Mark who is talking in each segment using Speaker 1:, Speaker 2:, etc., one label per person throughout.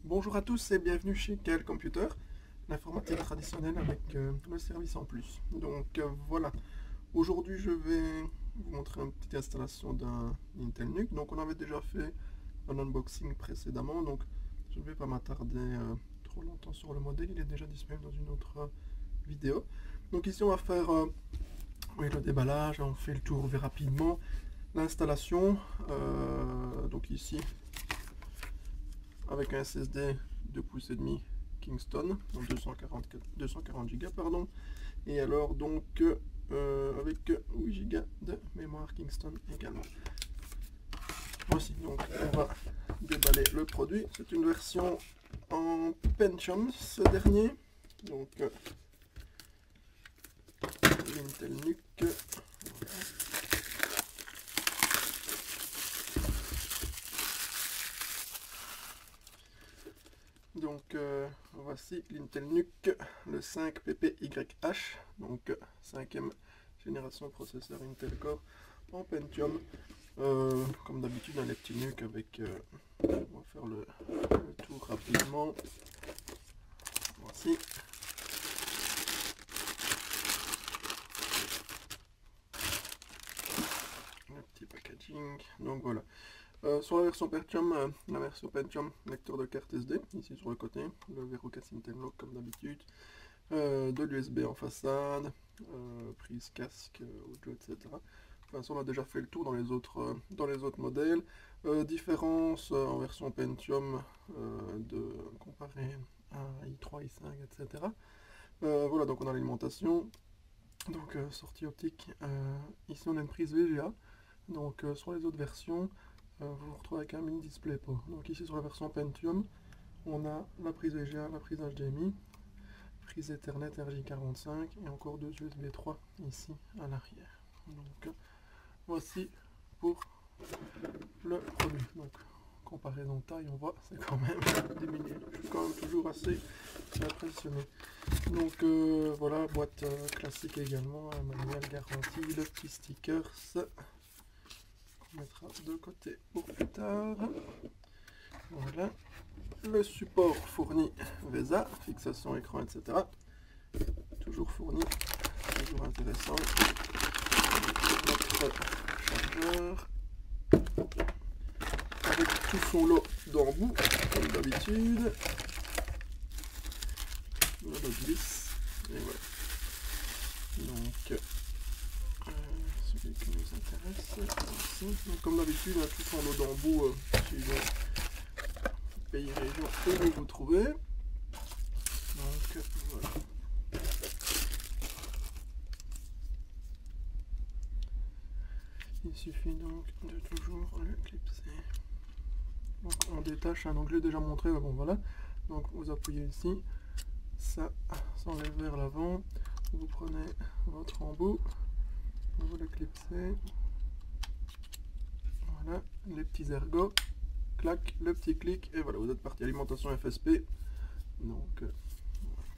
Speaker 1: Bonjour à tous et bienvenue chez KL Computer, l'informatique traditionnelle avec le service en plus. Donc voilà, aujourd'hui je vais vous montrer une petite installation d'un Intel NUC. Donc on avait déjà fait un unboxing précédemment, donc je ne vais pas m'attarder trop longtemps sur le modèle, il est déjà disponible dans une autre vidéo. Donc ici on va faire oui, le déballage, on fait le tour, on fait rapidement l'installation. Donc ici avec un SSD 2 pouces et demi Kingston, donc 240 Go pardon, et alors donc avec 8 Go de mémoire Kingston également. Voici, donc on va déballer le produit. C'est une version en Pentium ce dernier, donc l'Intel NUC. Donc voici l'Intel NUC, le 5 PPYH, donc 5e génération processeur Intel Core en Pentium. Comme d'habitude, les petits NUC avec, on va faire le tour rapidement. Voici. Le petit packaging, donc voilà. Sur la version Pentium, lecteur de carte SD, ici sur le côté, le verrou casse Intel Lock comme d'habitude, de l'USB en façade, prise casque, audio, etc. Enfin, ça on a déjà fait le tour dans les autres modèles. Différence en version Pentium comparé à i3, i5, etc. Voilà, donc on a l'alimentation. Donc sortie optique, ici on a une prise VGA. Donc sur les autres versions, vous vous retrouvez avec un mini DisplayPort. Donc ici sur la version Pentium, on a la prise VGA, la prise HDMI, prise Ethernet RJ45 et encore deux USB 3 ici à l'arrière. Donc voici pour le produit. Donc comparaison de taille, on voit c'est quand même diminué. Je suis quand même toujours assez impressionné. Donc voilà, boîte classique également, un manuel garanti, le petit stickers qu'on mettra de côté pour plus tard. Voilà, le support fourni VESA, fixation écran, etc. Toujours fourni, toujours intéressant. Notre chargeur avec tout son lot d'embouts comme d'habitude. Le vis et voilà. Donc celui qui nous intéresse ici. Donc, comme d'habitude, tout son lot d'embouts suivant pays, région où vous vous trouvez. Donc voilà. Il suffit donc de toujours le clipser. Donc on détache, donc je l'ai déjà montré, mais bon voilà. Donc vous appuyez ici, ça s'enlève vers l'avant, vous prenez votre embout, vous le clipsez, voilà, les petits ergots, clac, le petit clic, et voilà, vous êtes parti. Alimentation FSP, donc voilà.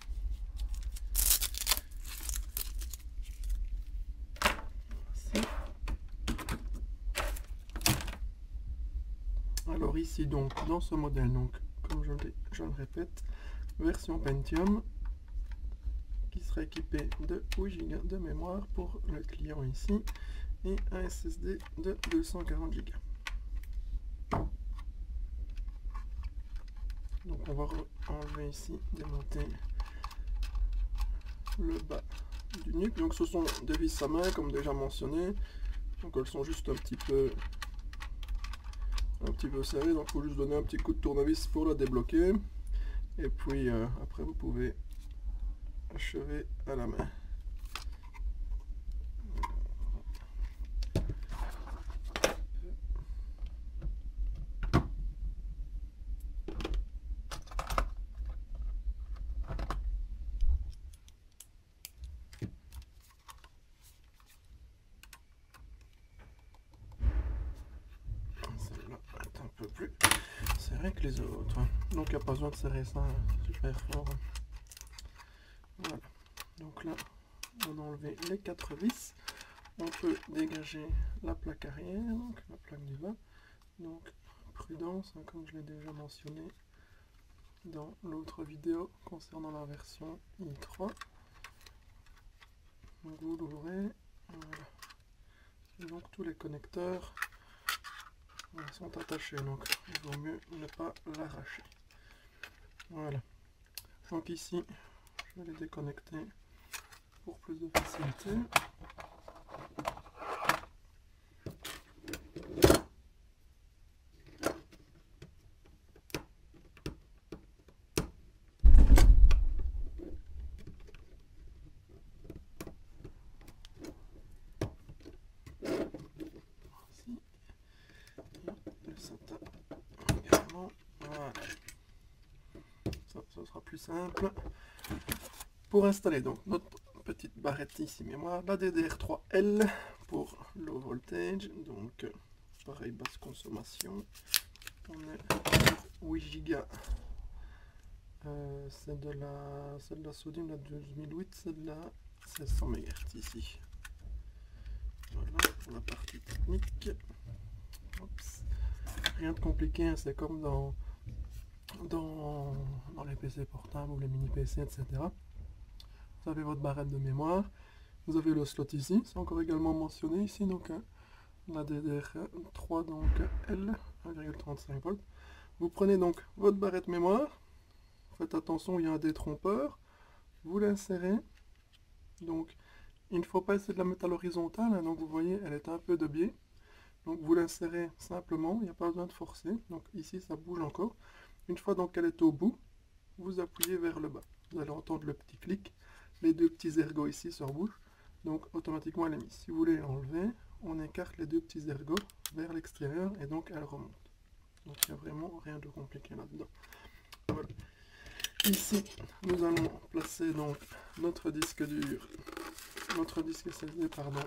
Speaker 1: Alors ici donc dans ce modèle, donc comme je le répète, version Pentium qui sera équipé de 8 Go de mémoire pour le client ici et un SSD de 240 Go. Donc on va enlever ici, démonter le bas du NUC. Donc ce sont des vis à main comme déjà mentionné, donc elles sont juste un petit peu serrées, donc il faut juste donner un petit coup de tournevis pour la débloquer et puis après vous pouvez achever à la main. Celle-là est un peu plus serrée que les autres, donc il n'y a pas besoin de serrer ça super fort. Voilà, donc là on a enlevé les 4 vis, on peut dégager la plaque arrière, donc la plaque du bas. Donc prudence, hein, comme je l'ai déjà mentionné, dans l'autre vidéo concernant la version i3. Donc vous l'ouvrez, voilà. Et donc tous les connecteurs sont attachés, donc il vaut mieux ne pas l'arracher. Voilà. Donc ici, je vais les déconnecter pour plus de facilité. Voilà. Ça sera plus simple. Pour installer donc notre petite barrette ici mémoire, la DDR3L pour low voltage, donc pareil basse consommation. On est sur 8 Go. C'est de la sodium, la 2008, c'est de la 1600 MHz ici. Voilà pour la partie technique. Oups. Rien de compliqué, hein, c'est comme dans les PC portables ou les mini PC, etc. Vous avez votre barrette de mémoire, vous avez le slot ici, c'est encore également mentionné ici, donc la DDR3, donc L, 1,35 volts. Vous prenez donc votre barrette mémoire, faites attention, il y a un détrompeur, vous l'insérez, donc il ne faut pas essayer de la mettre à l'horizontale, hein, donc vous voyez, elle est un peu de biais. Donc vous l'insérez simplement, il n'y a pas besoin de forcer. Donc ici ça bouge encore. Une fois donc qu'elle est au bout, vous appuyez vers le bas. Vous allez entendre le petit clic. Les deux petits ergots ici se rebougent. Donc automatiquement elle est mise. Si vous voulez l'enlever, on écarte les deux petits ergots vers l'extérieur et donc elle remonte. Donc il n'y a vraiment rien de compliqué là-dedans. Voilà. Ici nous allons placer donc notre disque dur, notre disque SSD pardon,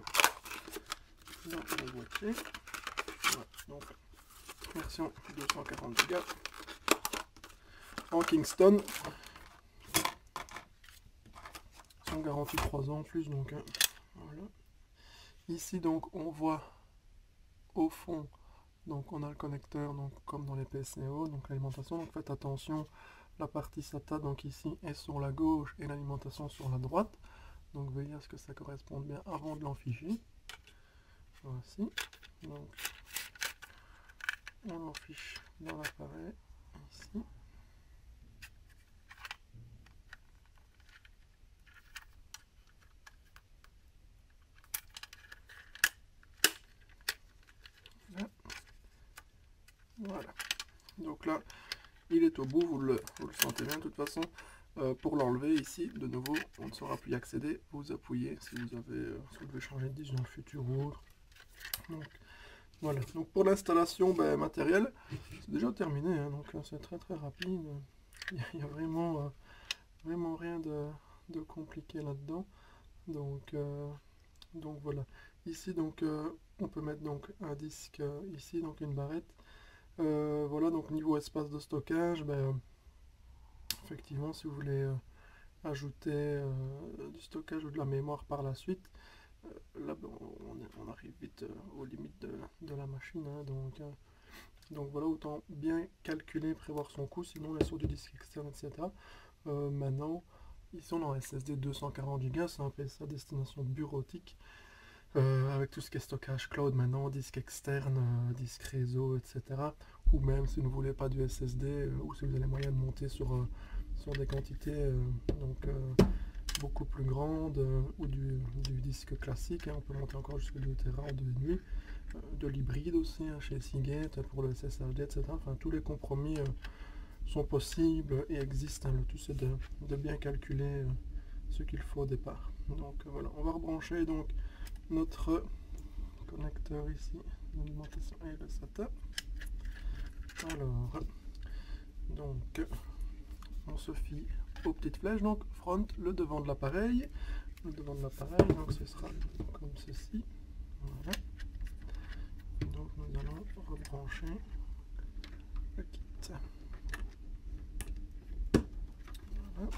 Speaker 1: dans le boîtier. Voilà, donc version 240 Go en Kingston, sans garantie 3 ans en plus, donc voilà. Ici donc on voit au fond, donc on a le connecteur, donc comme dans les PCO, donc l'alimentation, donc faites attention, la partie SATA donc ici est sur la gauche et l'alimentation sur la droite, donc veillez à ce que ça corresponde bien avant de l'enficher. Voici, donc on l'enfiche dans l'appareil ici. Là. Voilà, donc là il est au bout, vous le sentez bien de toute façon. Pour l'enlever ici, de nouveau, on ne saura plus y accéder. Vous appuyez si vous devez changer de disque dans le futur ou autre. Donc voilà. Donc pour l'installation matérielle, c'est déjà terminé. Hein, donc c'est très très rapide. Il y a vraiment rien de compliqué là-dedans. Donc voilà. Ici donc on peut mettre donc un disque ici, donc une barrette. Voilà, donc niveau espace de stockage, effectivement si vous voulez ajouter du stockage ou de la mémoire par la suite, là on arrive vite aux limites de la machine, hein, donc voilà, autant bien calculer, prévoir son coût, sinon on est sur du disque externe, etc. Maintenant, ici on a un SSD 240 Go, c'est un PC à destination bureautique, avec tout ce qui est stockage cloud maintenant, disque externe, disque réseau, etc. Ou même si vous ne voulez pas du SSD, ou si vous avez les moyens de monter sur des quantités beaucoup plus grandes, ou du disque classique, hein, on peut monter encore jusqu'à 2 Tera en 2,5, de l'hybride aussi, hein, chez Seagate pour le SSHD, etc. Enfin, tous les compromis sont possibles et existent, hein. Le tout c'est de bien calculer ce qu'il faut au départ. Donc voilà, on va rebrancher donc notre connecteur ici, l'alimentation et le SATA. Alors, donc on se fie aux petites flèches, donc front, le devant de l'appareil, donc ce sera comme ceci. Voilà. Donc nous allons rebrancher le kit. Voilà.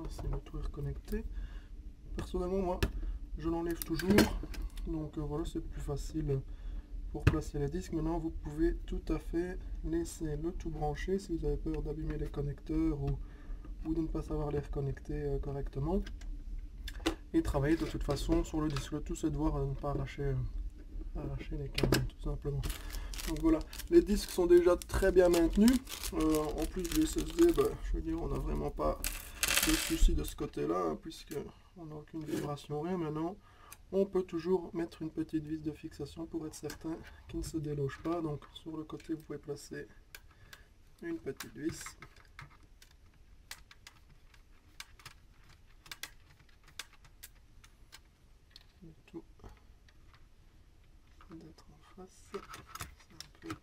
Speaker 1: ici le tout est reconnecté. Personnellement, moi, je l'enlève toujours. Donc voilà, c'est plus facile pour placer les disques. Maintenant, vous pouvez tout à fait laisser le tout branché si vous avez peur d'abîmer les connecteurs ou de ne pas savoir les reconnecter correctement. Et travailler de toute façon sur le disque. Le tout, c'est de voir ne pas arracher les câbles, tout simplement. Donc voilà, les disques sont déjà très bien maintenus. En plus du SSD, je veux dire, on n'a vraiment pas de soucis de ce côté-là, hein, puisqu'on n'a aucune vibration, rien. Maintenant, on peut toujours mettre une petite vis de fixation pour être certain qu'il ne se déloge pas. Donc sur le côté, vous pouvez placer une petite vis. Le tout d'être en face. C'est un peu...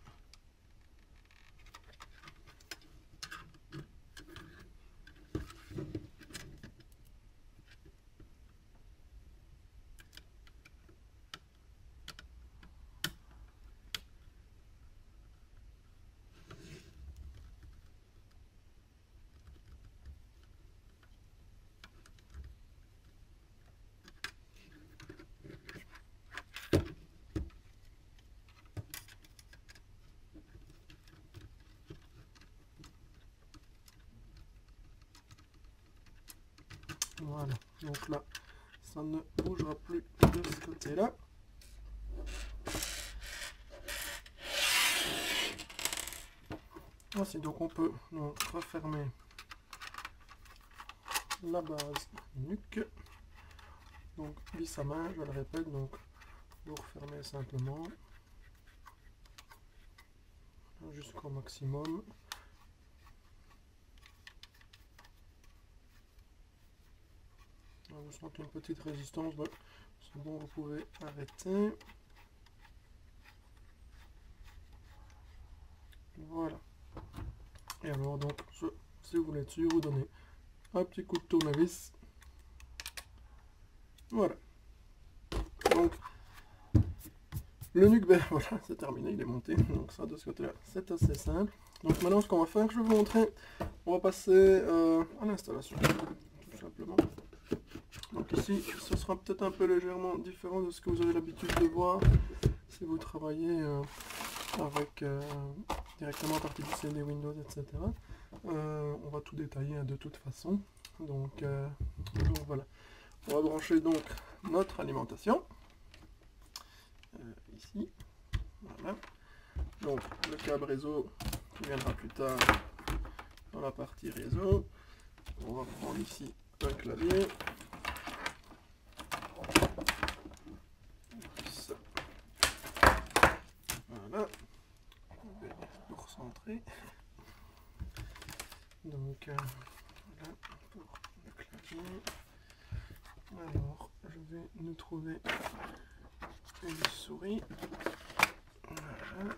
Speaker 1: Voilà, donc là, ça ne bougera plus de ce côté-là. Ainsi, donc on peut donc refermer la base nuque. Donc vis à main, je le répète, donc vous refermez simplement jusqu'au maximum. Vous sentez une petite résistance, c'est bon, vous pouvez arrêter. Voilà. Et alors donc, si vous voulez dessus, vous donnez un petit coup de tournevis. Voilà. Donc, le nuque, voilà, c'est terminé, il est monté. Donc ça, de ce côté-là, c'est assez simple. Donc maintenant, ce qu'on va faire, je vais vous montrer. On va passer à l'installation, tout simplement. Donc ici, ce sera peut-être un peu légèrement différent de ce que vous avez l'habitude de voir si vous travaillez avec directement à partir du CD, Windows, etc. On va tout détailler de toute façon. Donc voilà. On va brancher donc notre alimentation. Ici. Voilà. Donc le câble réseau qui viendra plus tard dans la partie réseau. On va prendre ici un clavier. Voilà. Je vais tout recentrer. Donc voilà pour le clavier. Alors je vais nous trouver une souris. Voilà.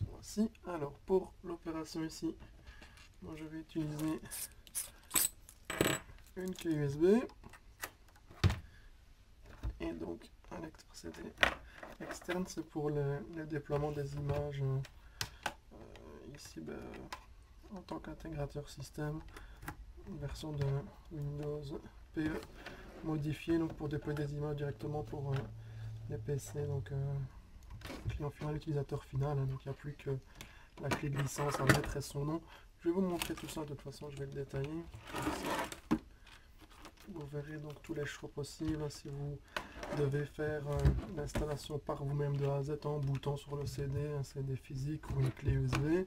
Speaker 1: Voici. Alors pour l'opération ici, moi je vais utiliser une clé USB et donc un lecteur CD externe, c'est pour le déploiement des images ici en tant qu'intégrateur système, une version de Windows PE modifiée donc pour déployer des images directement pour les PC, donc client final, utilisateur final, hein, donc il n'y a plus que la clé de licence à mettre et son nom. Je vais vous montrer tout ça, de toute façon je vais le détailler. Vous verrez donc tous les choix possibles si vous devez faire l'installation par vous-même de A à Z en bootant sur le CD, un CD physique ou une clé USB,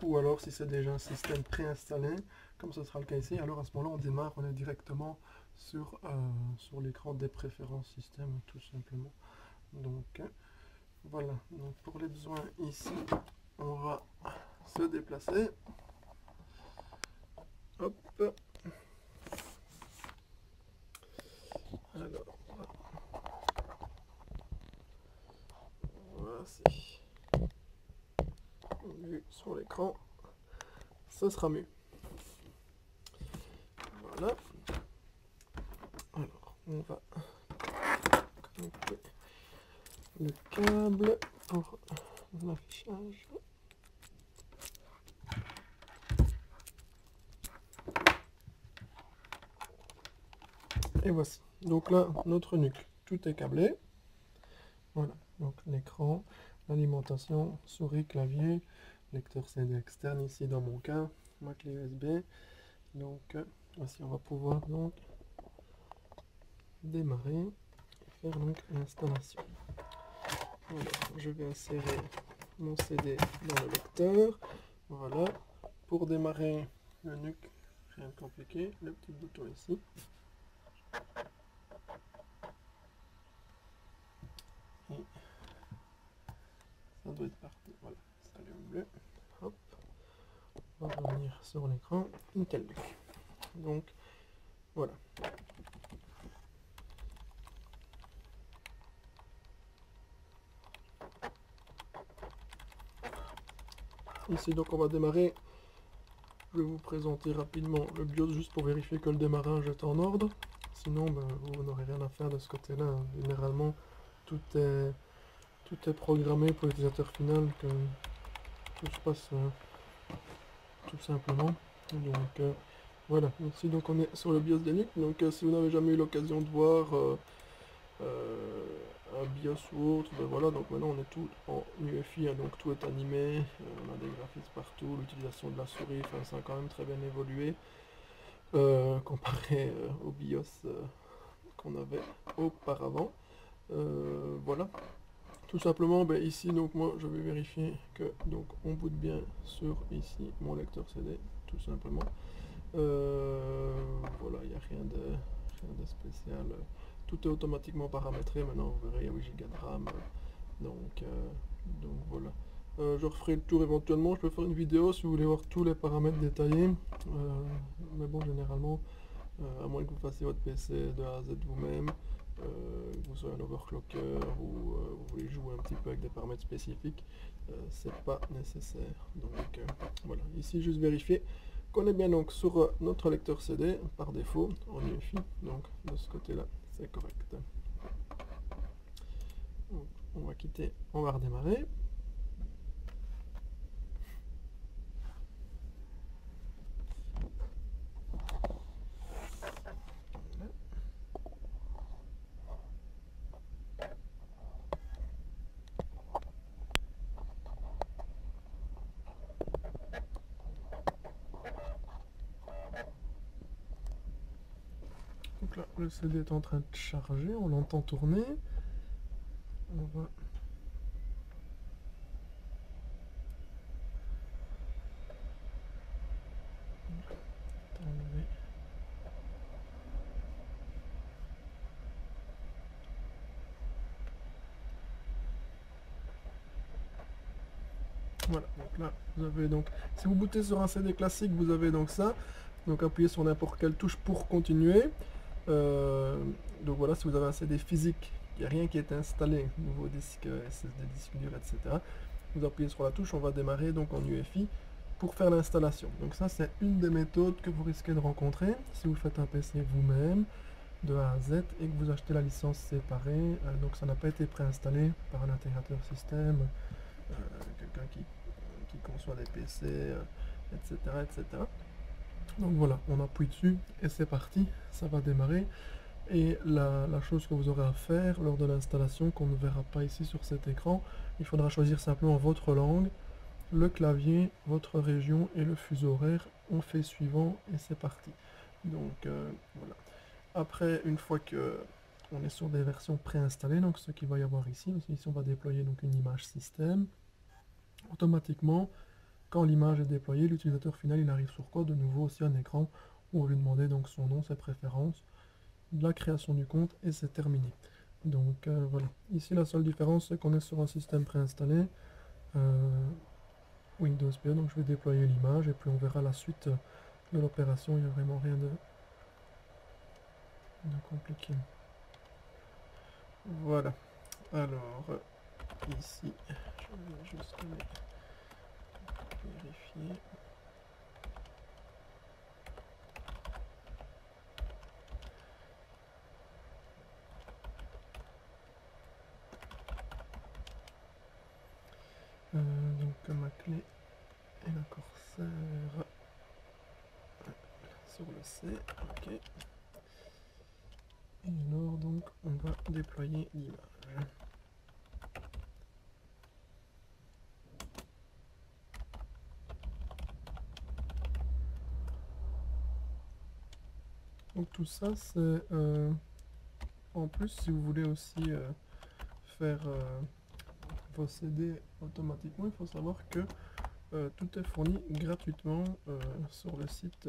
Speaker 1: ou alors si c'est déjà un système préinstallé, comme ce sera le cas ici, alors à ce moment-là on démarre, on est directement sur l'écran des préférences système tout simplement. Donc voilà, donc pour les besoins ici, on va se déplacer. Hop. Alors, voici. Vu sur l'écran, ça sera mieux. Voilà. Alors, on va connecter le câble. pour l'affichage. Et voici. Donc là, notre nuque, tout est câblé. Voilà, donc l'écran, l'alimentation, souris, clavier, lecteur CD externe ici dans mon cas, ma clé USB. Donc voici, on va pouvoir donc démarrer et faire donc l'installation. Voilà, je vais insérer mon CD dans le lecteur. Voilà, pour démarrer le NUC, rien de compliqué, le petit bouton ici. Et ça doit être parti. Voilà, ça allume bleu. Hop, on va revenir sur l'écran. Intel NUC. Donc voilà. Ici donc on va démarrer. Je vais vous présenter rapidement le BIOS juste pour vérifier que le démarrage est en ordre. Sinon vous n'aurez rien à faire de ce côté-là. Généralement tout est programmé pour l'utilisateur final, que tout se passe tout simplement. Donc voilà, ici donc on est sur le BIOS Linux. Donc si vous n'avez jamais eu l'occasion de voir un BIOS ou autre, ben voilà, donc maintenant on est tout en UEFI, hein, donc tout est animé, on a des graphismes partout, l'utilisation de la souris, enfin, ça a quand même très bien évolué comparé au BIOS qu'on avait auparavant. Voilà, tout simplement, ben, ici donc moi je vais vérifier que donc on boot bien sur ici mon lecteur CD, tout simplement. Voilà, il n'y a rien de spécial. Tout est automatiquement paramétré. Maintenant, vous verrez, il y a 8 Go de RAM. Donc voilà. Je referai le tour éventuellement. Je peux faire une vidéo si vous voulez voir tous les paramètres détaillés. Mais bon, généralement, à moins que vous fassiez votre PC de A à Z vous-même, que vous soyez un overclocker ou vous voulez jouer un petit peu avec des paramètres spécifiques, c'est pas nécessaire. Donc voilà. Ici, juste vérifier qu'on est bien donc sur notre lecteur CD par défaut en UEFI, donc de ce côté là c'est correct. Donc, on va quitter, on va redémarrer. Donc là, le CD est en train de charger, on l'entend tourner. On va enlever. Voilà, donc là, vous avez donc, si vous bootez sur un CD classique, vous avez donc ça. Donc appuyez sur n'importe quelle touche pour continuer. Donc voilà, si vous avez un CD physique, il n'y a rien qui est installé, nouveau disque SSD, disque dur, etc. Vous appuyez sur la touche, on va démarrer donc en UEFI pour faire l'installation. Donc ça, c'est une des méthodes que vous risquez de rencontrer si vous faites un PC vous-même de A à Z et que vous achetez la licence séparée. Donc ça n'a pas été préinstallé par un intégrateur système, quelqu'un qui conçoit des PC, etc., etc. Donc voilà, on appuie dessus et c'est parti, ça va démarrer. Et la chose que vous aurez à faire lors de l'installation, qu'on ne verra pas ici sur cet écran, il faudra choisir simplement votre langue, le clavier, votre région et le fuseau horaire. On fait suivant et c'est parti. Donc voilà. Après, une fois que on est sur des versions préinstallées, donc ce qu'il va y avoir ici, on va déployer donc une image système. Automatiquement, quand l'image est déployée, l'utilisateur final il arrive sur quoi? De nouveau aussi un écran où on va lui demander donc son nom, ses préférences, la création du compte et c'est terminé. Donc voilà. Ici la seule différence c'est qu'on est sur un système préinstallé Windows PE, donc je vais déployer l'image et puis on verra la suite de l'opération. Il n'y a vraiment rien de compliqué. Voilà. Alors ici je vais juste vérifier. Donc ma clé et la Corsair sur le C, ok. Et alors donc on va déployer l'image. Donc tout ça c'est en plus si vous voulez aussi faire vos CD automatiquement, il faut savoir que tout est fourni gratuitement sur le site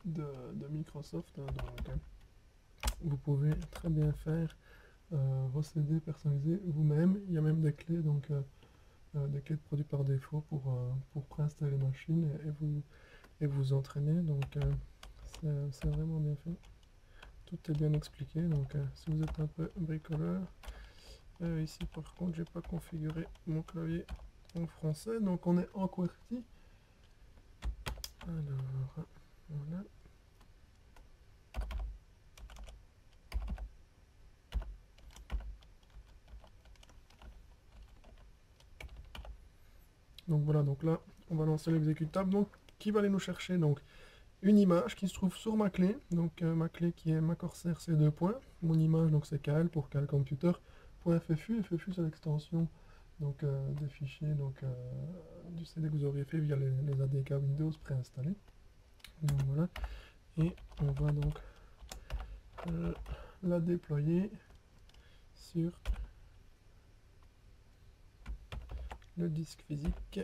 Speaker 1: de Microsoft. Hein, donc vous pouvez très bien faire vos CD personnalisés vous-même. Il y a même des clés, donc des clés de produits par défaut pour préinstaller les machines et vous entraîner. Donc c'est vraiment bien fait. Tout est bien expliqué. Donc si vous êtes un peu bricoleur, ici par contre j'ai pas configuré mon clavier en français, donc on est en QWERTY. Alors voilà. Donc voilà, donc là on va lancer l'exécutable, donc qui va aller nous chercher donc une image qui se trouve sur ma clé, donc ma clé qui est ma Corsair C2 points, mon image donc c'est KL pour KL Computer.ffu, FFU c'est l'extension donc des fichiers donc du CD que vous auriez fait via les ADK Windows préinstallés. Donc voilà, et on va donc la déployer sur le disque physique,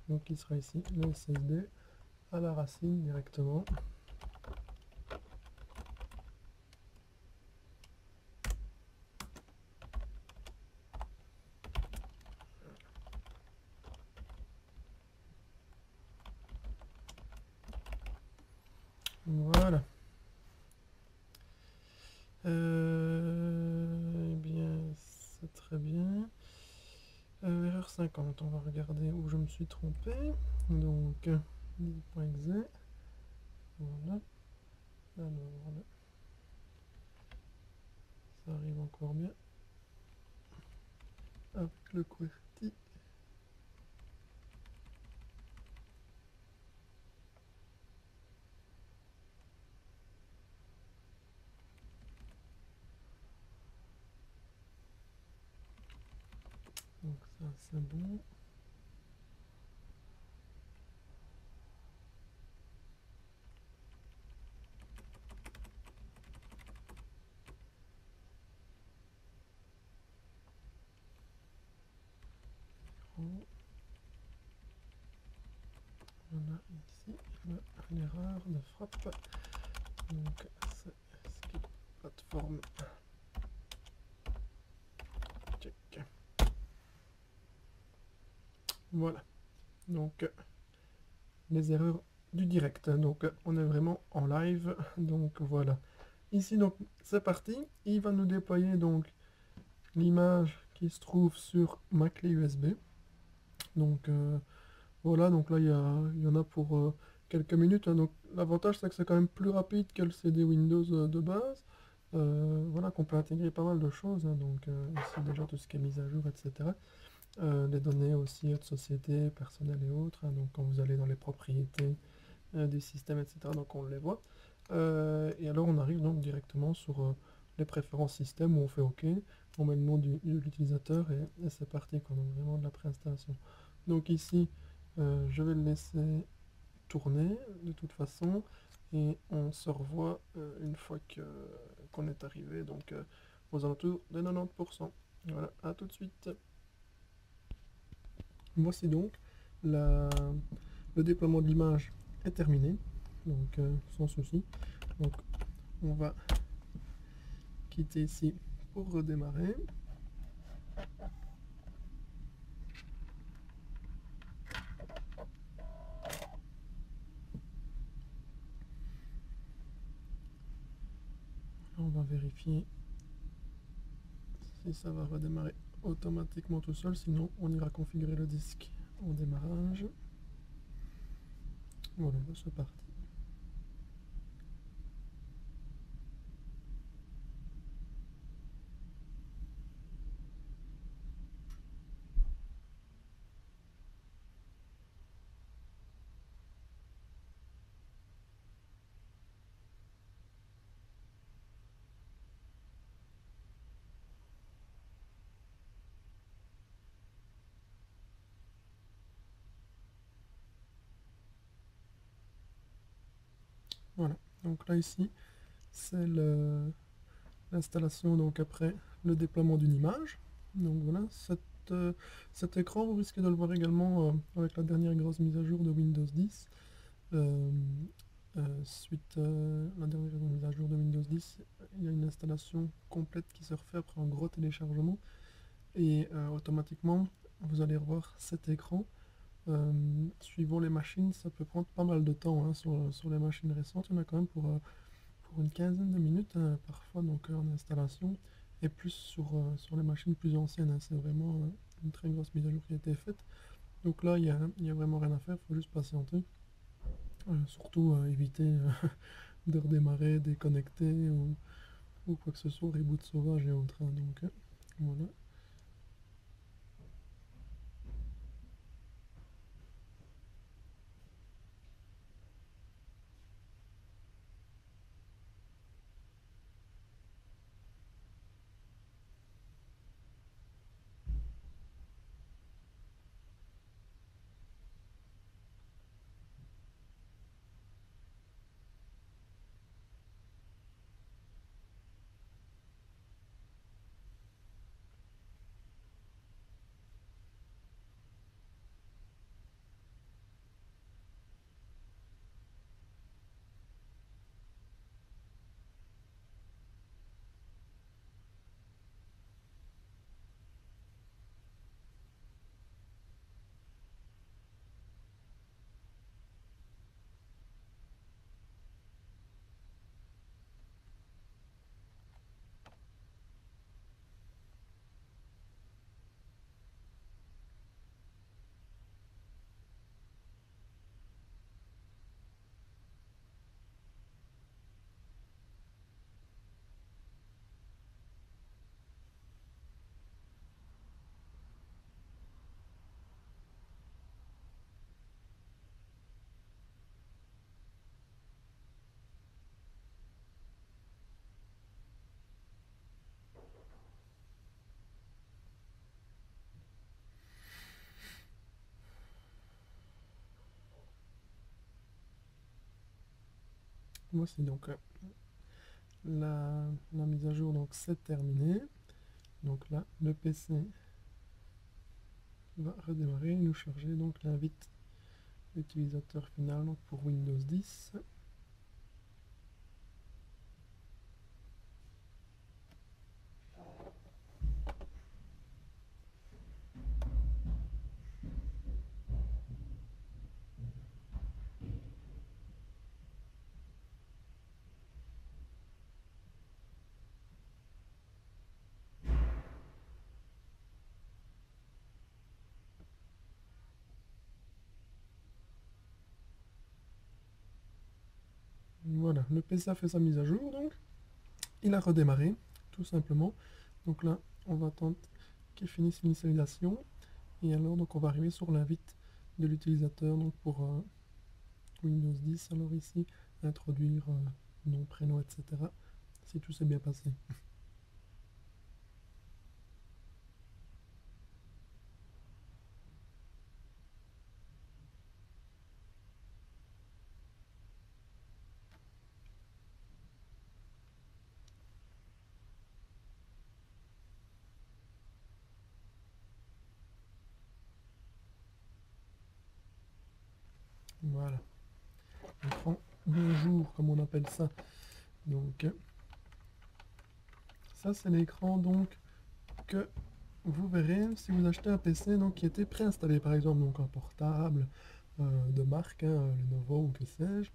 Speaker 1: donc qui sera ici le SSD à la racine directement. Voilà. Eh bien, c'est très bien. Erreur 50, on va regarder où je me suis trompé. Donc, .exe. Voilà. Alors là, ça arrive encore bien. Avec le QWERTY. Donc ça, c'est bon. Voilà ici l'erreur de frappe. Donc c'est skip plateforme. Check. Voilà. Donc les erreurs du direct. Donc on est vraiment en live. Donc voilà. Ici donc c'est parti. Il va nous déployer donc l'image qui se trouve sur ma clé USB. Donc voilà, donc là il y en a pour quelques minutes. Hein. Donc l'avantage c'est que c'est quand même plus rapide que le CD Windows de base. Voilà, qu'on peut intégrer pas mal de choses. Hein. Donc ici déjà tout ce qui est mise à jour, etc. Les données aussi de société, personnel et autres. Hein. Donc quand vous allez dans les propriétés du système, etc. Donc on les voit. Et alors on arrive donc directement sur les préférences système où on fait OK. On met le nom de l'utilisateur et c'est parti. Quoi. Donc vraiment de la préinstallation. Donc ici, je vais le laisser tourner de toute façon et on se revoit une fois qu'on est arrivé donc aux alentours de 90%. Voilà, à tout de suite. Voici donc le déploiement de l'image est terminé, donc sans souci. Donc on va quitter ici pour redémarrer. On va vérifier si ça va redémarrer automatiquement tout seul, sinon on ira configurer le disque en démarrage. Voilà, c'est parti. Voilà, donc là ici, c'est l'installation donc après le déploiement d'une image. Donc voilà, cet écran, vous risquez de le voir également avec la dernière grosse mise à jour de Windows 10. Suite à la dernière mise à jour de Windows 10, il y a une installation complète qui se refait après un gros téléchargement. Et automatiquement, vous allez revoir cet écran. Suivant les machines, ça peut prendre pas mal de temps, hein. Sur les machines récentes, il y en a quand même pour une quinzaine de minutes, hein, parfois donc en installation, et plus sur les machines plus anciennes, hein. C'est vraiment une très grosse mise à jour qui a été faite. Donc là, il y a vraiment rien à faire, il faut juste patienter. Surtout éviter de redémarrer, déconnecter ou quoi que ce soit, reboot sauvage et autres, hein. Donc voilà. Voici donc la mise à jour, donc c'est terminé. Donc là, le PC va redémarrer et nous charger donc l'invite utilisateur final donc pour Windows 10. Voilà, le PC a fait sa mise à jour, donc il a redémarré, tout simplement. Donc là, on va attendre qu'il finisse l'initialisation. Et alors, donc on va arriver sur l'invite de l'utilisateur donc pour Windows 10. Alors ici, introduire nom, prénom, etc. Si tout s'est bien passé. Voilà. On prend bonjour, comme on appelle ça. Donc, ça c'est l'écran donc que vous verrez si vous achetez un PC donc, qui était préinstallé, par exemple donc un portable de marque, hein, Lenovo ou que sais-je,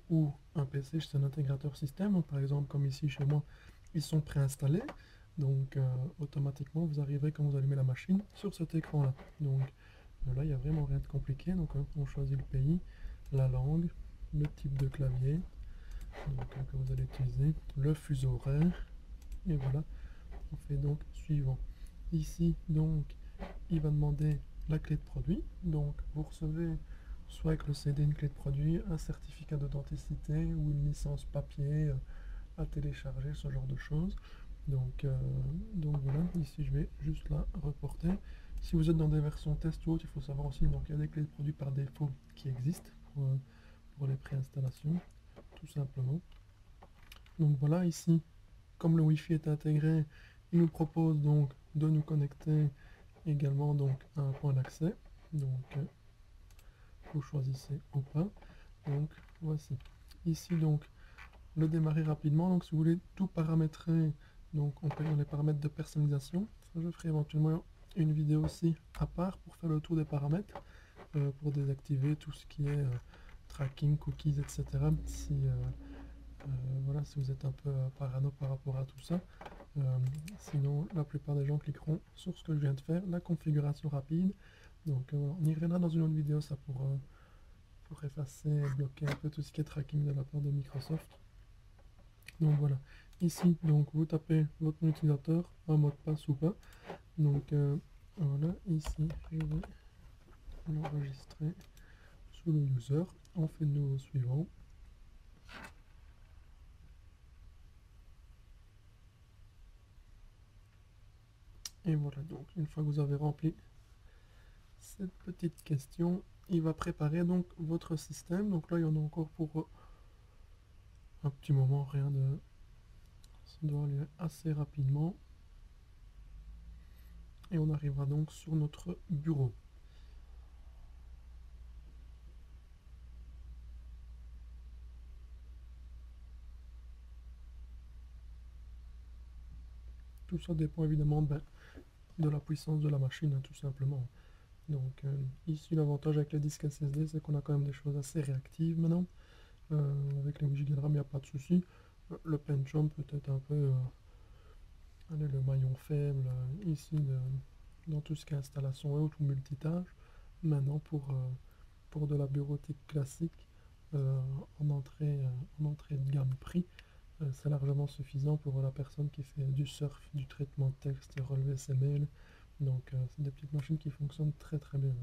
Speaker 1: ou un PC chez un intégrateur système, donc, par exemple comme ici chez moi, ils sont préinstallés, donc automatiquement vous arriverez quand vous allumez la machine sur cet écran là. Donc là il n'y a vraiment rien de compliqué, donc on choisit le pays, la langue, le type de clavier donc, que vous allez utiliser, le fuseau horaire, et voilà, on fait donc suivant. Ici donc il va demander la clé de produit, donc vous recevez soit avec le CD une clé de produit, un certificat d'authenticité ou une licence papier à télécharger, ce genre de choses. Donc voilà, ici je vais juste la reporter. Si vous êtes dans des versions test ou autres, il faut savoir aussi donc il y a des clés de produit par défaut qui existent pour les préinstallations. tout simplement. Donc voilà, ici, comme le Wi-Fi est intégré, il nous propose donc de nous connecter également donc à un point d'accès. Donc vous choisissez ou pas. Donc voici. Ici donc le démarrer rapidement. Donc si vous voulez tout paramétrer, donc on peut dans les paramètres de personnalisation. Ça, je ferai éventuellement une vidéo aussi à part pour faire le tour des paramètres, pour désactiver tout ce qui est tracking, cookies, etc. Si voilà, si vous êtes un peu parano par rapport à tout ça. Sinon, la plupart des gens cliqueront sur ce que je viens de faire, la configuration rapide. Donc on y reviendra dans une autre vidéo, ça pour effacer et bloquer un peu tout ce qui est tracking de la part de Microsoft. Donc voilà, ici donc vous tapez votre nom utilisateur, un mot de passe ou pas. Donc voilà, ici je vais l'enregistrer sous le user. On fait de nouveau suivant. Et voilà, donc une fois que vous avez rempli cette petite question, il va préparer donc votre système. Donc là, il y en a encore pour un petit moment, rien de... Ça doit aller assez rapidement. Et on arrivera donc sur notre bureau. Tout ça dépend évidemment de la puissance de la machine, hein, tout simplement. Donc ici, l'avantage avec les disques SSD, c'est qu'on a quand même des choses assez réactives maintenant. Avec les 8 Go de RAM, il n'y a pas de souci. Le Pentium peut-être un peu allez, le maillon faible ici dans tout ce qui est installation et autres ou multitâche. Maintenant, pour de la bureautique classique, en entrée de gamme prix, c'est largement suffisant pour la personne qui fait du surf, du traitement de texte et relever ses mails. Donc c'est des petites machines qui fonctionnent très très bien.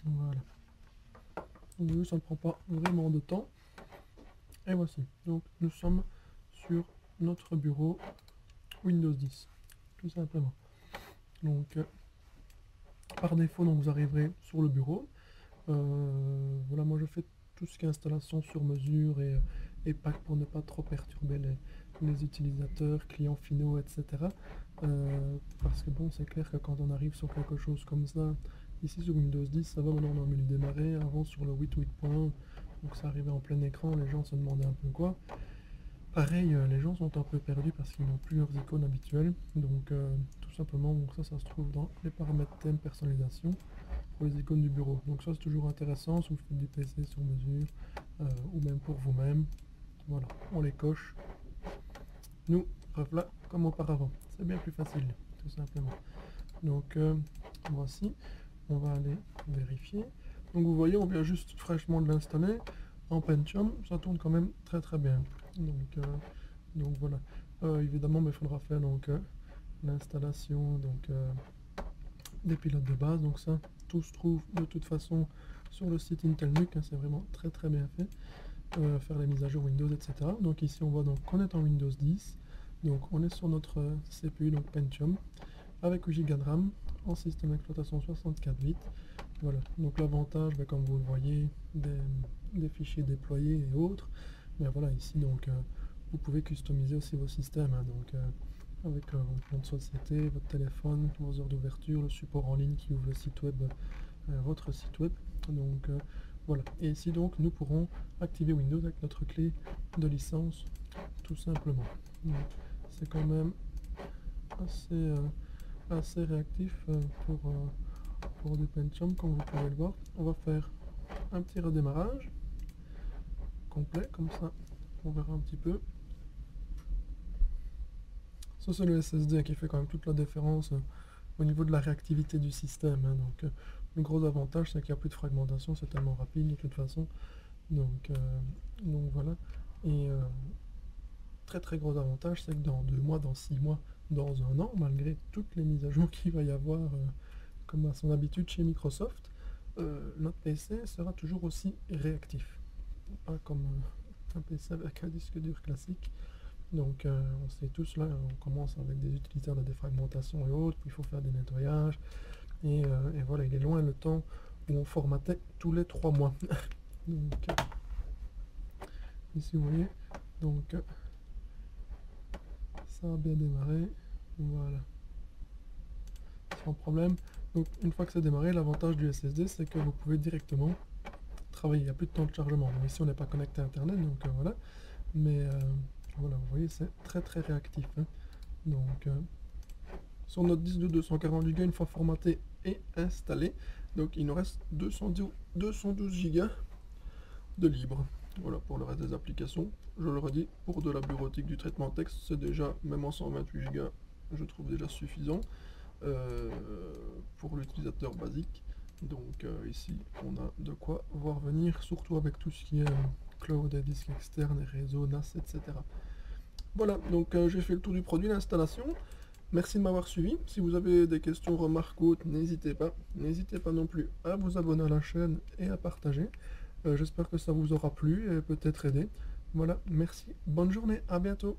Speaker 1: Voilà. Donc, ça ne prend pas vraiment de temps. Et voici. Donc nous sommes sur notre bureau Windows 10. Tout simplement. Donc par défaut, donc, vous arriverez sur le bureau. Voilà, moi je fais tout ce qui est installation sur mesure et pack pour ne pas trop perturber les utilisateurs, clients finaux, etc. Parce que bon, c'est clair que quand on arrive sur quelque chose comme ça, ici sur Windows 10, ça va, maintenant on a mis le démarrer, avant sur le 8.8.1, donc ça arrivait en plein écran, les gens se demandaient un peu quoi. Pareil, les gens sont un peu perdus parce qu'ils n'ont plus leurs icônes habituelles, donc tout simplement, donc ça se trouve dans les paramètres thème personnalisation pour les icônes du bureau. Donc ça c'est toujours intéressant si vous faites du PC sur mesure ou même pour vous-même. Voilà, on les coche. Nous, voilà, comme auparavant. C'est bien plus facile, tout simplement. Donc voici, on va aller vérifier. Donc vous voyez, on vient juste fraîchement de l'installer en Pentium. Ça tourne quand même très très bien. Donc voilà. Évidemment, mais il faudra faire donc l'installation des pilotes de base. Donc ça, tout se trouve de toute façon sur le site Intel NUC, hein, c'est vraiment très très bien fait. Faire les mises à jour Windows, etc. Donc ici on voit donc qu'on est en Windows 10. Donc on est sur notre CPU, donc Pentium, avec 8 Go de RAM, en système d'exploitation 64 bits. Voilà, donc l'avantage, comme vous le voyez, des fichiers déployés et autres. Mais voilà, ici donc vous pouvez customiser aussi vos systèmes, hein, donc avec votre nom de société, votre téléphone, vos heures d'ouverture, le support en ligne qui ouvre le site web, votre site web. Donc voilà. Et ici donc nous pourrons activer Windows avec notre clé de licence, tout simplement. C'est quand même assez réactif pour du Pentium, comme vous pouvez le voir. On va faire un petit redémarrage complet, comme ça on verra un petit peu. Ça c'est le SSD qui fait quand même toute la différence au niveau de la réactivité du système, hein. Donc le gros avantage c'est qu'il n'y a plus de fragmentation, c'est tellement rapide de toute façon. Donc voilà. Et très très gros avantage c'est que dans 2 mois, dans 6 mois, dans 1 an, malgré toutes les mises à jour qu'il va y avoir comme à son habitude chez Microsoft, notre PC sera toujours aussi réactif. Pas comme un PC avec un disque dur classique. Donc on sait tous là, on commence avec des utilisateurs de défragmentation et autres, puis il faut faire des nettoyages. Et voilà, il est loin le temps où on formatait tous les 3 mois. Donc ici vous voyez, donc ça a bien démarré, voilà, sans problème. Donc une fois que c'est démarré, l'avantage du SSD c'est que vous pouvez directement travailler, il n'y a plus de temps de chargement. Bon, ici on n'est pas connecté à internet, donc voilà, mais voilà, vous voyez, c'est très très réactif, hein. Donc sur notre disque de 240 Go, une fois formaté et installé, donc il nous reste 212 Go de libre. Voilà pour le reste des applications. Je le redis, pour de la bureautique, du traitement texte, c'est déjà, même en 128 Go, je trouve déjà suffisant pour l'utilisateur basique. Donc ici, on a de quoi voir venir, surtout avec tout ce qui est cloud et disques externes, et réseau, NAS, etc. Voilà, donc j'ai fait le tour du produit, l'installation. Merci de m'avoir suivi. Si vous avez des questions, remarques ou autres, n'hésitez pas. N'hésitez pas non plus à vous abonner à la chaîne et à partager. J'espère que ça vous aura plu et peut-être aidé. Voilà, merci, bonne journée, à bientôt.